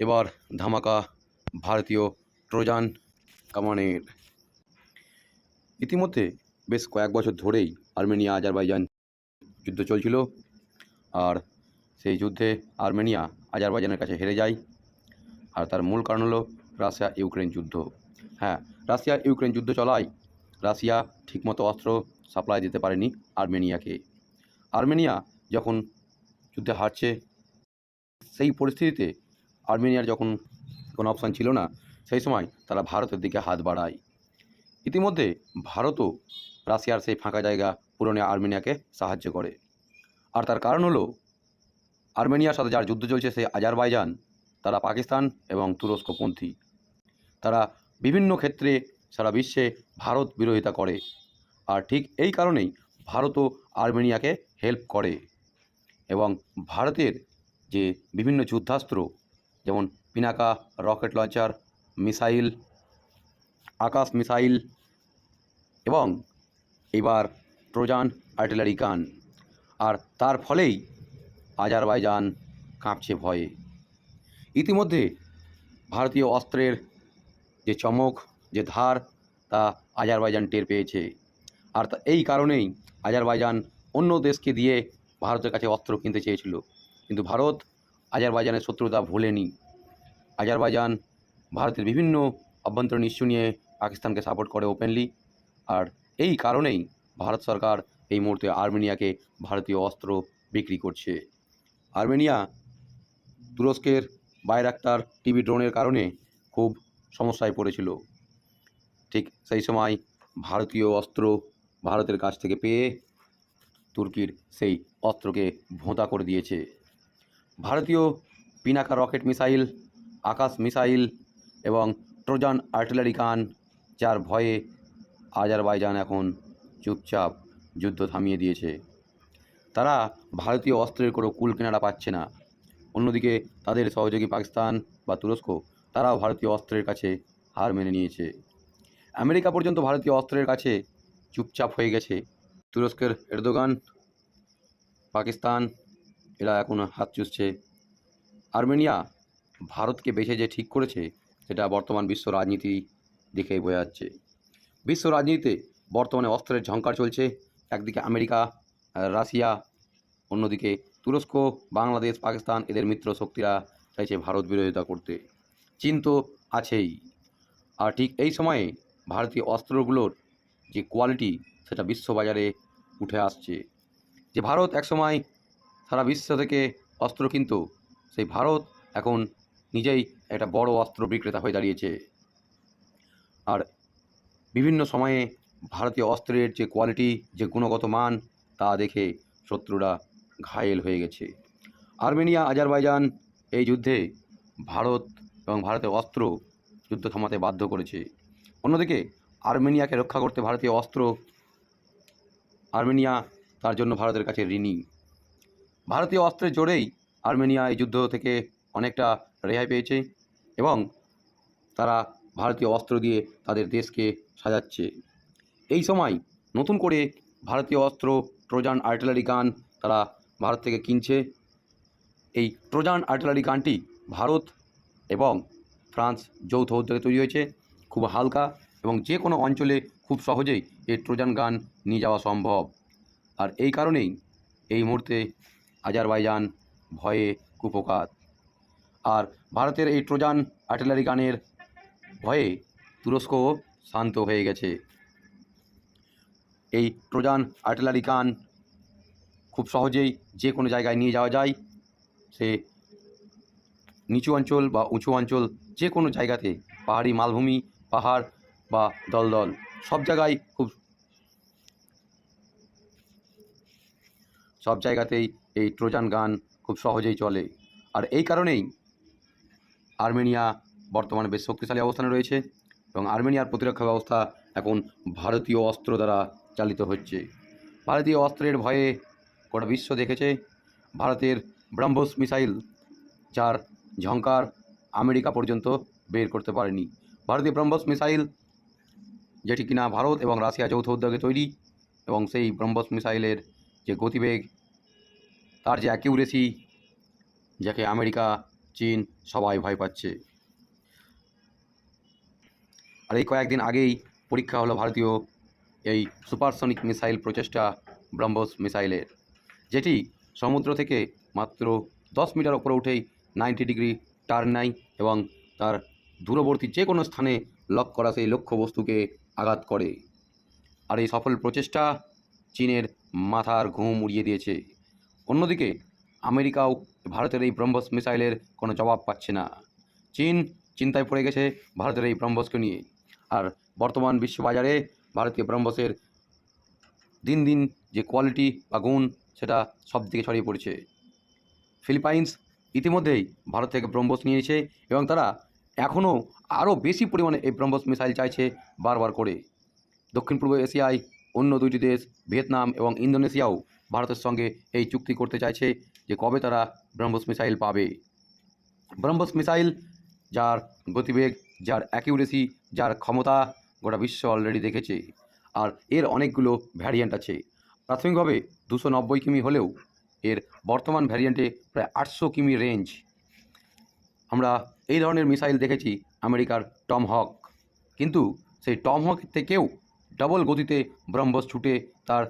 এবার ধামাকা ভারতীয় ট্রোজান কামানের। ইতিমধ্যে বেশ কয়েক বছর ধরেই আর্মেনিয়া আজারবাইজান যুদ্ধ চলছিল, আর সেই যুদ্ধে আর্মেনিয়া আজারবাইজানের কাছে হেরে যায়। আর তার মূল কারণ হলো রাশিয়া ইউক্রেন যুদ্ধ। হ্যাঁ, রাশিয়া ইউক্রেন যুদ্ধ চলায় রাশিয়া ঠিকমতো অস্ত্র সাপ্লাই দিতে পারেনি আর্মেনিয়াকে। আর্মেনিয়া যখন যুদ্ধে হারছে, সেই পরিস্থিতিতে আর্মেনিয়ার যখন কোনো অপশান ছিল না, সেই সময় তারা ভারতের দিকে হাত বাড়ায়। ইতিমধ্যে ভারতও রাশিয়ার সেই ফাঁকা জায়গা পূরণে আর্মেনিয়াকে সাহায্য করে। আর তার কারণ হলো আর্মেনিয়ার সাথে যার যুদ্ধ চলছে সেই আজারবাইজান, তারা পাকিস্তান এবং তুরস্কপন্থী। তারা বিভিন্ন ক্ষেত্রে সারা বিশ্বে ভারত বিরোধিতা করে। আর ঠিক এই কারণেই ভারতও আর্মেনিয়াকে হেল্প করে। এবং ভারতের যে বিভিন্ন যুদ্ধাস্ত্র, যেমন পিনাকা রকেট লঞ্চার, মিসাইল, আকাশ মিসাইল এবং এবার ট্রোজান আর্টিলারি গান, আর তার ফলেই আজারবাইজান কাঁপছে ভয়ে। ইতিমধ্যে ভারতীয় অস্ত্রের যে চমক, যে ধার, তা আজারবাইজান টের পেয়েছে। আর এই কারণেই আজারবাইজান অন্য দেশকে দিয়ে ভারতের কাছে অস্ত্র কিনতে চেয়েছিল, কিন্তু ভারত আজারবাইজানের শত্রুতা ভোলেনি। আজারবাইজান ভারতের বিভিন্ন অভ্যন্তরীণ ইস্যু নিয়ে পাকিস্তানকে সাপোর্ট করে ওপেনলি। আর এই কারণেই ভারত সরকার এই মুহূর্তে আর্মেনিয়াকে ভারতীয় অস্ত্র বিক্রি করছে। আর্মেনিয়া তুরস্কের বাইরাক্তার টিভি ড্রোনের কারণে খুব সমস্যায় পড়েছিল। ঠিক সেই সময় ভারতীয় অস্ত্র ভারতের কাছ থেকে পেয়ে তুর্কির সেই অস্ত্রকে ভোঁতা করে দিয়েছে। ভারতীয় পিনাকা রকেট মিসাইল, আকাশ মিসাইল এবং ট্রোজান আর্টিলারি গান, যার ভয়ে আজারবাইজান এখন চুপচাপ যুদ্ধ থামিয়ে দিয়েছে। তারা ভারতীয় অস্ত্রের কোনো কুল কিনারা পাচ্ছে না। অন্যদিকে তাদের সহযোগী পাকিস্তান বা তুরস্ক, তারাও ভারতীয় অস্ত্রের কাছে হার মেনে নিয়েছে। আমেরিকা পর্যন্ত ভারতীয় অস্ত্রের কাছে চুপচাপ হয়ে গেছে। তুরস্কের এরদোগান, পাকিস্তান, এরা এখন হাত চুষছে। আর্মেনিয়া ভারতকে বেছে যে ঠিক করেছে, সেটা বর্তমান বিশ্ব রাজনীতি দেখেই বোঝা যাচ্ছে। বিশ্ব রাজনীতিতে বর্তমানে অস্ত্রের ঝঙ্কার চলছে। একদিকে আমেরিকা, রাশিয়া, অন্যদিকে তুরস্ক, বাংলাদেশ, পাকিস্তান, এদের মিত্র শক্তিরা চাইছে ভারত বিরোধিতা করতে। চীন তো আছেই। আর ঠিক এই সময়ে ভারতীয় অস্ত্রগুলোর যে কোয়ালিটি, সেটা বিশ্ববাজারে উঠে আসছে। যে ভারত একসময় সারা বিশ্ব থেকে অস্ত্র কিনত, সেই ভারত এখন নিজেই একটা বড় অস্ত্র বিক্রেতা হয়ে দাঁড়িয়েছে। আর বিভিন্ন সময়ে ভারতীয় অস্ত্রের যে কোয়ালিটি, যে গুণগত মান, তা দেখে শত্রুরা ঘায়েল হয়ে গেছে। আর্মেনিয়া আজারবাইজান এই যুদ্ধে ভারত এবং ভারতের অস্ত্র যুদ্ধ থামাতে বাধ্য করেছে। অন্যদিকে আর্মেনিয়াকে রক্ষা করতে ভারতীয় অস্ত্র, আর্মেনিয়া তার জন্য ভারতের কাছে ঋণী। ভারতীয় অস্ত্রের জোরেই আর্মেনিয়া এই যুদ্ধ থেকে অনেকটা রেহাই পেয়েছে এবং তারা ভারতীয় অস্ত্র দিয়ে তাদের দেশকে সাজাচ্ছে। এই সময় নতুন করে ভারতীয় অস্ত্র, ট্রোজান আর্টিলারি গান, তারা ভারত থেকে কিনছে। এই ট্রোজান আর্টিলারি গানটি ভারত এবং ফ্রান্স যৌথ উদ্যোগে তৈরি হয়েছে। খুব হালকা এবং যে কোনো অঞ্চলে খুব সহজেই এই ট্রোজান গান নিয়ে যাওয়া সম্ভব। আর এই কারণেই এই মুহূর্তে আজারবাইজান ভয়ে কুপোকাত। আর ভারতের এই ট্রোজান আর্টিলারি গানের ভয়ে তুরস্কও শান্ত হয়ে গেছে। এই ট্রোজান আর্টিলারি গান খুব সহজেই যে কোনো জায়গায় নিয়ে যাওয়া যায়। সে নিচু অঞ্চল বা উঁচু অঞ্চল, যে কোনো জায়গাতে, পাহাড়ি মালভূমি, পাহাড় বা দলদল, সব জায়গাতেই এই ট্রোজান গান খুব সহজেই চলে। আর এই কারণেই আর্মেনিয়া বর্তমানে বেশ শক্তিশালী অবস্থানে রয়েছে এবং আর্মেনিয়ার প্রতিরক্ষা ব্যবস্থা এখন ভারতীয় অস্ত্র দ্বারা চালিত হচ্ছে। ভারতীয় অস্ত্রের ভয়ে গোটা বিশ্ব দেখেছে ভারতের ব্রহ্মোস মিসাইল, যার ঝঙ্কার আমেরিকা পর্যন্ত বের করতে পারেনি। ভারতীয় ব্রহ্মোস মিসাইল, যেটি কিনা ভারত এবং রাশিয়া যৌথ উদ্যোগে তৈরি, এবং সেই ব্রহ্মোস মিসাইলের যে গতিবেগ, তার যে অ্যাকিউরেসি, যাকে আমেরিকা চীন সবাই ভয় পাচ্ছে। আর এই কয়েকদিন আগেই পরীক্ষা হলো ভারতীয় এই সুপারসনিক মিসাইল প্রচেষ্টা ব্রহ্মোস মিসাইলের, যেটি সমুদ্র থেকে মাত্র 10 মিটার ওপরে উঠেই 90 ডিগ্রি টার্ন নেয় এবং তার দূরবর্তী যে কোনো স্থানে লক করা সেই লক্ষ্যবস্তুকে আঘাত করে। আর এই সফল প্রচেষ্টা চীনের মাথার ঘুম উড়িয়ে দিয়েছে। অন্যদিকে আমেরিকাও ভারতের এই ব্রহ্মোস মিসাইলের কোনো জবাব পাচ্ছে না। চীন চিন্তায় পড়ে গেছে ভারতের এই ব্রহ্মোসকে নিয়ে। আর বর্তমান বিশ্ববাজারে ভারতীয় ব্রহ্মোসের দিন দিন যে কোয়ালিটি বা গুণ সেটা সব দিকে ছড়িয়ে পড়ছে। ফিলিপাইন্স ইতিমধ্যেই ভারত থেকে ব্রহ্মোস নিয়েছে এবং তারা এখনও আরও বেশি পরিমাণে এই ব্রহ্মোস মিসাইল চাইছে বারবার করে। দক্ষিণ পূর্ব এশিয়ায় অন্য দুইটি দেশ ভিয়েতনাম এবং ইন্দোনেশিয়াও ভারতের সঙ্গে এই চুক্তি করতে চাইছে যে কবে তারা ব্রহ্মোস মিসাইল পাবে। ব্রহ্মোস মিসাইল যার গতিবেগ, যার অ্যাকিউরেসি, যার ক্ষমতা গোটা বিশ্ব অলরেডি দেখেছে। আর এর অনেকগুলো ভ্যারিয়েন্ট আছে। প্রাথমিকভাবে 290 কিমি হলেও এর বর্তমান ভ্যারিয়েন্টে প্রায় 800 কিমি রেঞ্জ। আমরা এই ধরনের মিসাইল দেখেছি আমেরিকার টমহক, কিন্তু সেই টমহকের থেকেও ডবল গতিতে ব্রহ্মোস ছুটে তার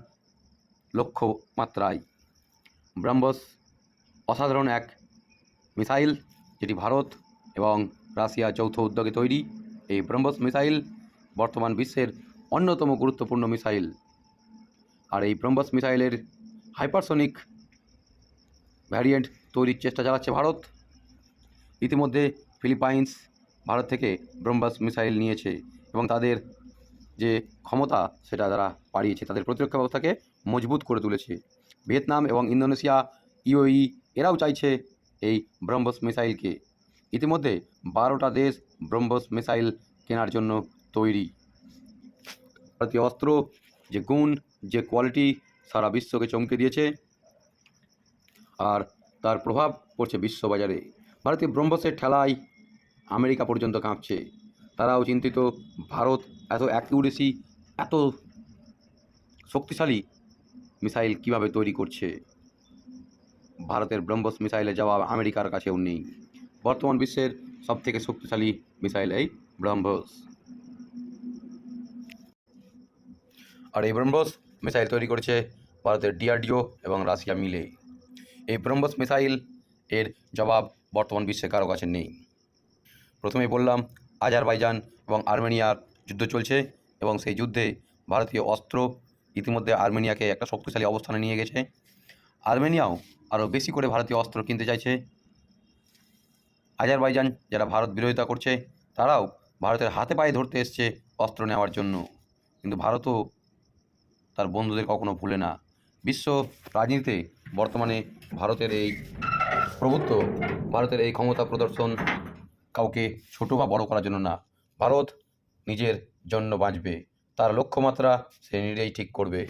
লক্ষ্যমাত্রায়। ব্রহ্মোস অসাধারণ এক মিসাইল, যেটি ভারত এবং রাশিয়া যৌথ উদ্যোগে তৈরি। এই ব্রহ্মোস মিসাইল বর্তমান বিশ্বের অন্যতম গুরুত্বপূর্ণ মিসাইল। আর এই ব্রহ্মোস মিসাইলের হাইপারসনিক ভ্যারিয়েন্ট তৈরির চেষ্টা চালাচ্ছে ভারত। ইতিমধ্যে ফিলিপাইন্স ভারত থেকে ব্রহ্মোস মিসাইল নিয়েছে এবং তাদের যে ক্ষমতা সেটা তারা বাড়িয়েছে, তাদের প্রতিরক্ষা ব্যবস্থাকে মজবুত করে তুলেছে। ভিয়েতনাম এবং ইন্দোনেশিয়া, ইউএই এরাও চাইছে এই ব্রহ্মোস মিসাইলকে। ইতিমধ্যে 12টা দেশ ব্রহ্মোস মিসাইল কেনার জন্য তৈরি। ভারতীয় অস্ত্র যে গুণ, যে কোয়ালিটি সারা বিশ্বকে চমকে দিয়েছে আর তার প্রভাব পড়ছে বিশ্ববাজারে। ভারতীয় ব্রহ্মোসের ঠেলায় আমেরিকা পর্যন্ত কাঁপছে। তারাও চিন্তিত ভারত এত অ্যাকিউরেসি, এত শক্তিশালী মিসাইল কিভাবে তৈরি করছে। ভারতের ব্রহ্মোস মিসাইলের জবাব আমেরিকার কাছেও নেই। বর্তমান বিশ্বের সবথেকে শক্তিশালী মিসাইল এই ব্রহ্মোস। আর এই ব্রহ্মোস মিসাইল তৈরি করেছে ভারতের ডিআরডিও এবং রাশিয়া মিলে। এই ব্রহ্মোস মিসাইল এর জবাব বর্তমান বিশ্বে কারো কাছে নেই। প্রথমেই বললাম আজারবাইজান এবং আর্মেনিয়ার যুদ্ধ চলছে এবং সেই যুদ্ধে ভারতীয় অস্ত্র ইতিমধ্যে আর্মেনিয়াকে একটা শক্তিশালী অবস্থানে নিয়ে গেছে। আর্মেনিয়াও আরও বেশি করে ভারতীয় অস্ত্র কিনতে চাইছে। আজারবাইজান যারা ভারত বিরোধিতা করছে তারাও ভারতের হাতে পায়ে ধরতে এসছে অস্ত্র নেওয়ার জন্য, কিন্তু ভারতও তার বন্ধুদের কখনো ভুলে না। বিশ্ব রাজনীতিতে বর্তমানে ভারতের এই প্রভুত্ব, ভারতের এই ক্ষমতা প্রদর্শন কাউকে ছোট বা বড় করার জন্য না। ভারত নিজের জন্য বাঁচবে, তার লক্ষ্যমাত্রা সে নিজেই ঠিক করবে।